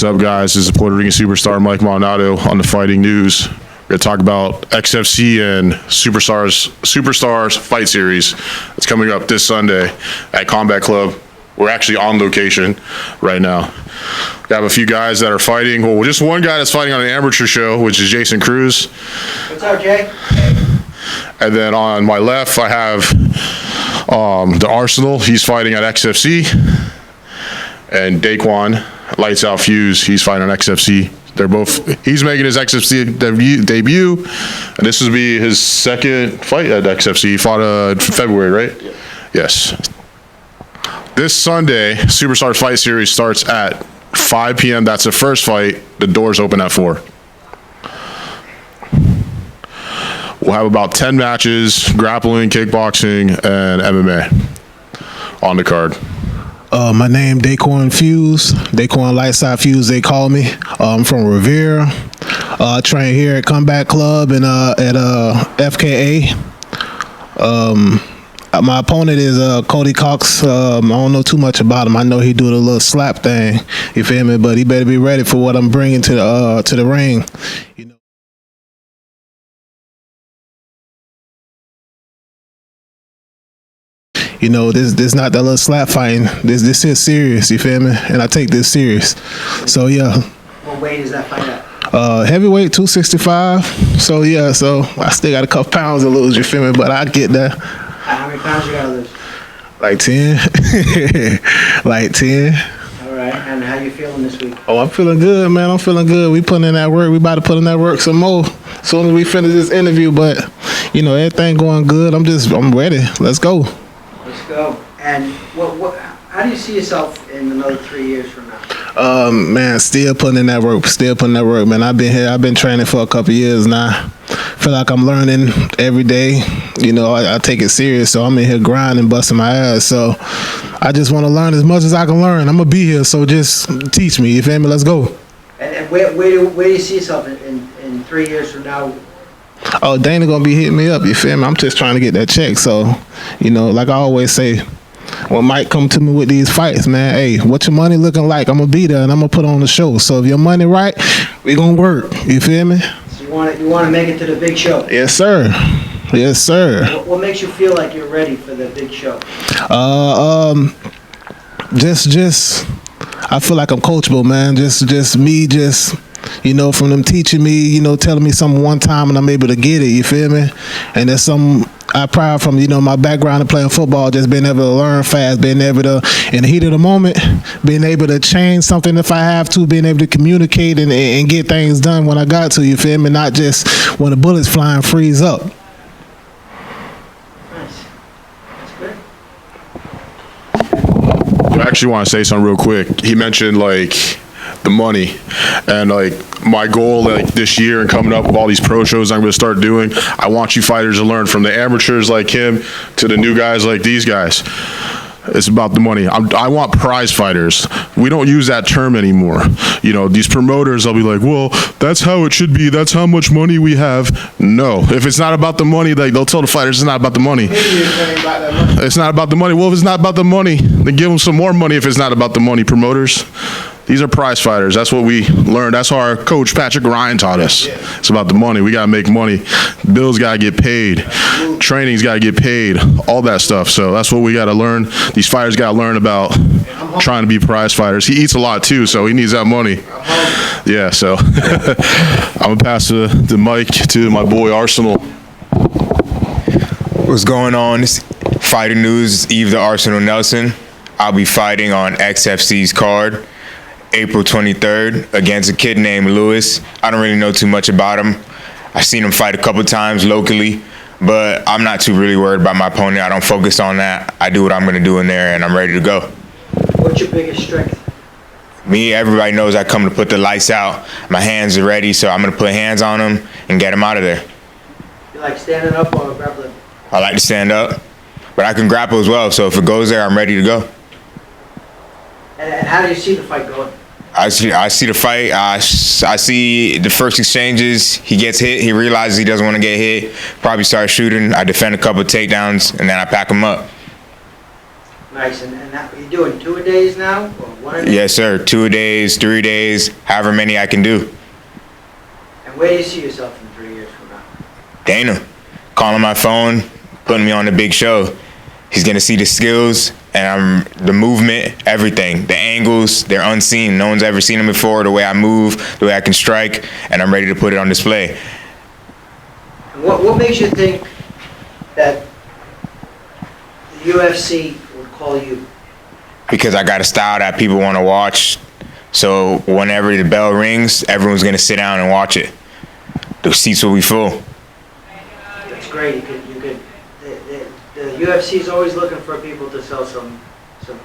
up, guys? This is Puerto Rican superstar Mike Maldonado on the Fighting News. We're going to talk about XFC and Superstars Fight Series. It's coming up this Sunday at Combat Club. We're actually on location right now. We have a few guys that are fighting. Well, just one guy that's fighting on an amateur show, which is Jason Cruz. What's up, Jay? And then on my left, I have the Arsenal. He's fighting at XFC. And Daikwan, Lightsout Fuse, he's fighting on XFC. He's making his XFC debut, and this will be his second fight at XFC. He fought in February, right? Yeah. Yes. This Sunday, Superstars Fight Series starts at 5 p.m. That's the first fight. The doors open at 4. We'll have about 10 matches, grappling, kickboxing, and MMA on the card. My name Daikon Lightsout Fuse, they call me. I'm from Revere. I train here at Combat Club and at FKA. My opponent is Cody Cox. I don't know too much about him. I know he do the little slap thing. You feel me? But he better be ready for what I'm bringing to the ring. You know. You know, this not that little slap fighting. This is serious, you feel me? And I take this serious. So yeah. What weight is that fight at? Heavyweight 265. So yeah, so I still got a couple pounds to lose, you feel me? But I get there. How many pounds you gotta lose? Like 10. Like 10. All right, and how you feeling this week? Oh, I'm feeling good, man. I'm feeling good. We putting in that work. We about to put in that work some more as soon as we finish this interview. But you know, everything going good. I'm ready. Let's go. Let's go. And how do you see yourself in another 3 years from now? Man, still putting in that work. Man. I've been here. I've been training for a couple years now. Feel like I'm learning every day. You know, I take it serious. So I'm in here grinding, busting my ass. So I just want to learn as much as I can learn. I'm gonna be here. So just teach me. You feel me? Let's go. And where do you see yourself in 3 years from now? Oh, Dana gonna be hitting me up. You feel me? I'm just trying to get that check. So, you know, like I always say, when Mike come to me with these fights, man, hey, what your money looking like? I'm gonna be there and I'm gonna put on the show. So if your money right, we gonna work. You feel me? So you want to make it to the big show? Yes, sir. Yes, sir. What makes you feel like you're ready for the big show? Just I feel like I'm coachable, man. Just me, you know, from them teaching me, you know, telling me something one time and I'm able to get it, you feel me? And there's some I proud from, you know, my background in playing football, just being able to learn fast, being able to, in the heat of the moment, being able to change something if I have to, being able to communicate and get things done when I got to, you feel me? Not just when the bullets flying, freeze up. Nice. That's good. I actually want to say something real quick. He mentioned, like, the money, and like my goal like this year and coming up with all these pro shows I'm going to start doing, I want you fighters to learn from the amateurs like him to the new guys like these guys. It's about the money. I want prize fighters. We don't use that term anymore. You know, these promoters, they'll be like, well, that's how it should be. That's how much money we have. No. If it's not about the money, like, they'll tell the fighters it's not about the money. It's not about the money. Well, if it's not about the money, then give them some more money if it's not about the money, promoters. These are prize fighters. That's what we learned. That's how our coach, Patrick Ryan, taught us. It's about the money. We got to make money. Bills got to get paid. Training's got to get paid. All that stuff. So that's what we got to learn. These fighters got to learn about trying to be prize fighters. He eats a lot, too, so he needs that money. Yeah, so I'm going to pass the mic to my boy, Arsenal. What's going on? This Fighting News, Eve the Arsenal Nelson. I'll be fighting on XFC's card April 23rd against a kid named Lewis. I don't really know too much about him. I've seen him fight a couple times locally, but I'm not too really worried about my opponent. I don't focus on that. I do what I'm going to do in there, and I'm ready to go. What's your biggest strength? Me, everybody knows I come to put the lights out. My hands are ready, so I'm going to put hands on him and get him out of there. You like standing up or grappling? I like to stand up, but I can grapple as well, so if it goes there, I'm ready to go. And how do you see the fight going? I see the fight. I see the first exchanges. He gets hit. He realizes he doesn't want to get hit. Probably starts shooting. I defend a couple of takedowns, and then I pack him up. Nice, and that, you doing 2-a-days now, or one-a-day? Yes, sir. 2-a-days, 3 days, however many I can do. And where do you see yourself in 3 years from now? Dana, calling my phone, putting me on the big show. He's gonna see the skills and the movement, everything. The angles, they're unseen. No one's ever seen them before. The way I move, the way I can strike, and I'm ready to put it on display. And what makes you think that the UFC would call you? Because I got a style that people want to watch. So whenever the bell rings, everyone's gonna sit down and watch it. The seats will be full. That's great. The UFC is always looking for people to sell some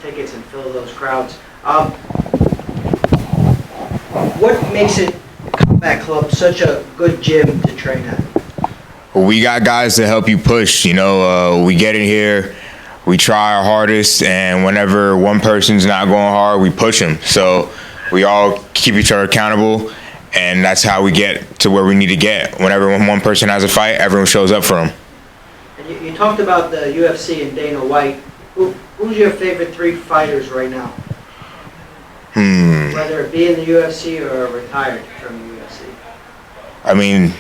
tickets and fill those crowds. What makes it Combat Club such a good gym to train at? We got guys to help you push. You know, we get in here, we try our hardest, and whenever one person's not going hard, we push them. So we all keep each other accountable, and that's how we get to where we need to get. Whenever one person has a fight, everyone shows up for them. And you talked about the UFC and Dana White. Who's your favorite 3 fighters right now? Whether it be in the UFC or retired from the UFC. I mean,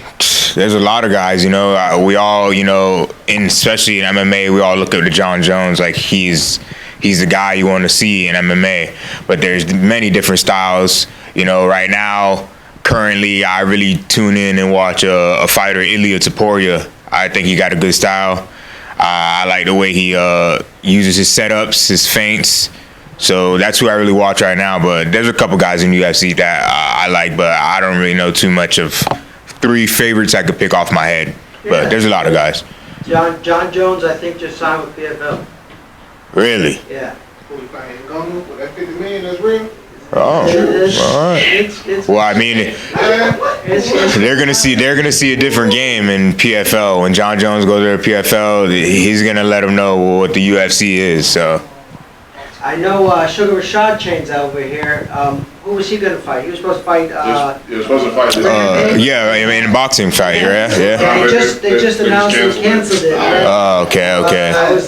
there's a lot of guys, you know. We all, you know, especially in MMA, we all look up to John Jones like he's the guy you want to see in MMA. But there's many different styles. You know, right now, currently, I really tune in and watch a fighter, Ilia Topuria. I think he got a good style. I like the way he uses his setups, his feints. So that's who I really watch right now. But there's a couple guys in UFC that I like, but I don't really know too much of 3 favorites I could pick off my head. But there's a lot of guys. John Jones, I think, just signed with PFL. Really? Yeah. With that 50 million, that's real? Oh, all right. Well, I mean, they're gonna see a different game in PFL. When John Jones goes to PFL, he's gonna let them know what the UFC is. So. I know Sugar Rashad Chain's over here. Who was he going to fight? He was supposed to fight. He was supposed to fight this yeah, I mean, a boxing fight, right? Yeah. Yeah, they just announced they canceled it. Right? Oh, okay.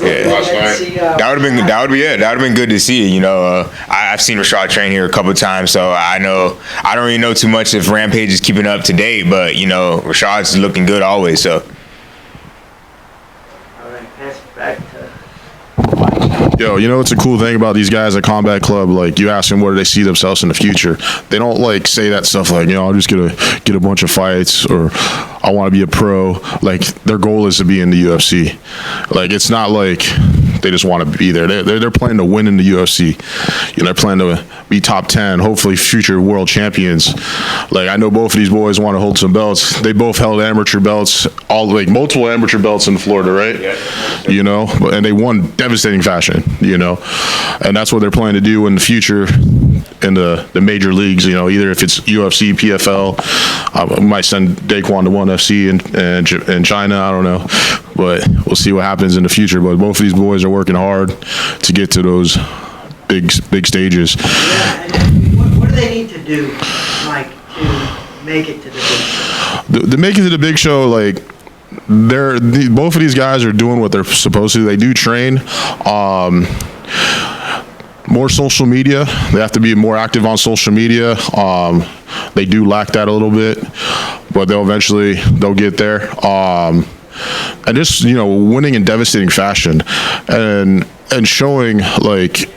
Yeah. That would have been good to see. You know, I've seen Rashad train here a couple of times, so I know I don't really know too much if Rampage is keeping up to date, but you know, Rashad's looking good always. So. All right, pass it back to. Yo, you know what's a cool thing about these guys at Combat Club? Like, you ask them where do they see themselves in the future. They don't like say that stuff like, you know, I'm just gonna get a bunch of fights or I want to be a pro. Like, their goal is to be in the UFC. Like, it's not like they just want to be there. They're planning to win in the UFC. You know, they're planning to be top 10, hopefully future world champions. Like, I know both of these boys want to hold some belts. They both held amateur belts, multiple amateur belts in Florida, right? Yeah. You know, and they won devastating fashion, you know. And that's what they're planning to do in the future in the major leagues, you know, either if it's UFC, PFL, we might send Daikwan to ONE FC in China, I don't know. But we'll see what happens in the future. But both of these boys are working hard to get to those big stages. Yeah, and what do they need to do, Mike, to make it to the big show? To make it to the big show, like, both of these guys are doing what they're supposed to. They do train. More social media. They have to be more active on social media. They do lack that a little bit, but they'll get there. And just, you know, winning in devastating fashion and showing, like,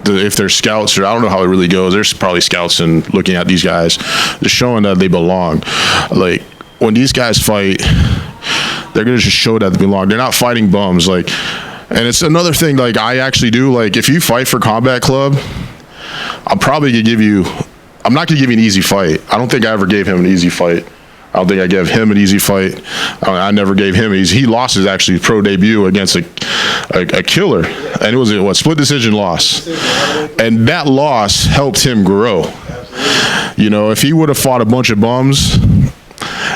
if there's scouts, or I don't know how it really goes, there's probably scouts and looking at these guys, just showing that they belong. Like, when these guys fight, they're going to just show that they belong. They're not fighting bums. Like, and it's another thing, like, I actually do, like, if you fight for Combat Club, I'm not going to give you an easy fight. I don't think I ever gave him an easy fight. I don't think I gave him an easy fight. I never gave him an easy. He lost his actually pro debut against a killer, and it was a split decision loss. And that loss helped him grow. You know, if he would have fought a bunch of bums,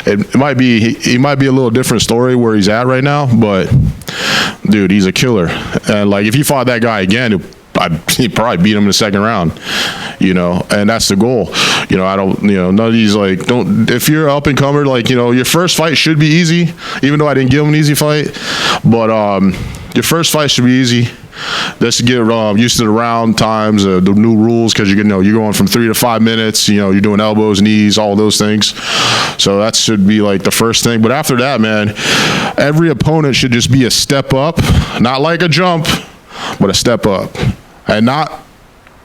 it might be he might be a little different story where he's at right now. But dude, he's a killer. And like, if he fought that guy again, he'd probably beat him in the second round. You know, and that's the goal. You know, none of these, like, if you're up and comer, like, you know, your first fight should be easy, even though I didn't give him an easy fight. But your first fight should be easy. Just to get used to the round times, the new rules, because you're going from 3 to 5 minutes. You're doing elbows, knees, all those things. So that should be like the first thing. But after that, man, every opponent should just be a step up, not like a jump, but a step up, and not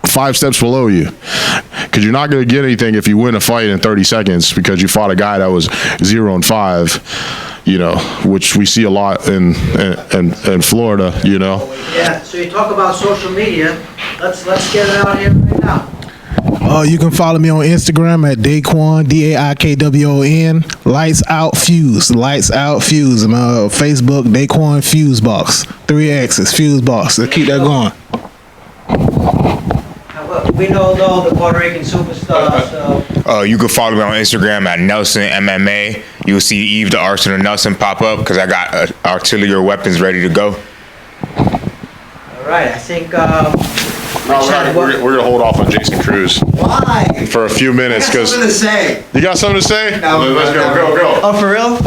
5 steps below you, because you're not going to get anything if you win a fight in 30 seconds because you fought a guy that was 0-5, which we see a lot in Florida, Yeah, so you talk about social media. Let's get it out here right now. You can follow me on Instagram at Daikwan, Daikwon. Lightsout Fuse, Lightsout Fuse. And Facebook, Daikon Fuseboxx. 3 X's, Fuseboxx. Let's keep that going. We know though the Puerto Rican superstar, so. You can follow me on Instagram at Nelson MMA. You'll see Eve the Arsenal Nelson pop up because I got artillery weapons ready to go. All right, I think. We're gonna hold off on Jason Cruz Why? for a few minutes because Something to say. you got something to say. No, Let's go. Oh, for real?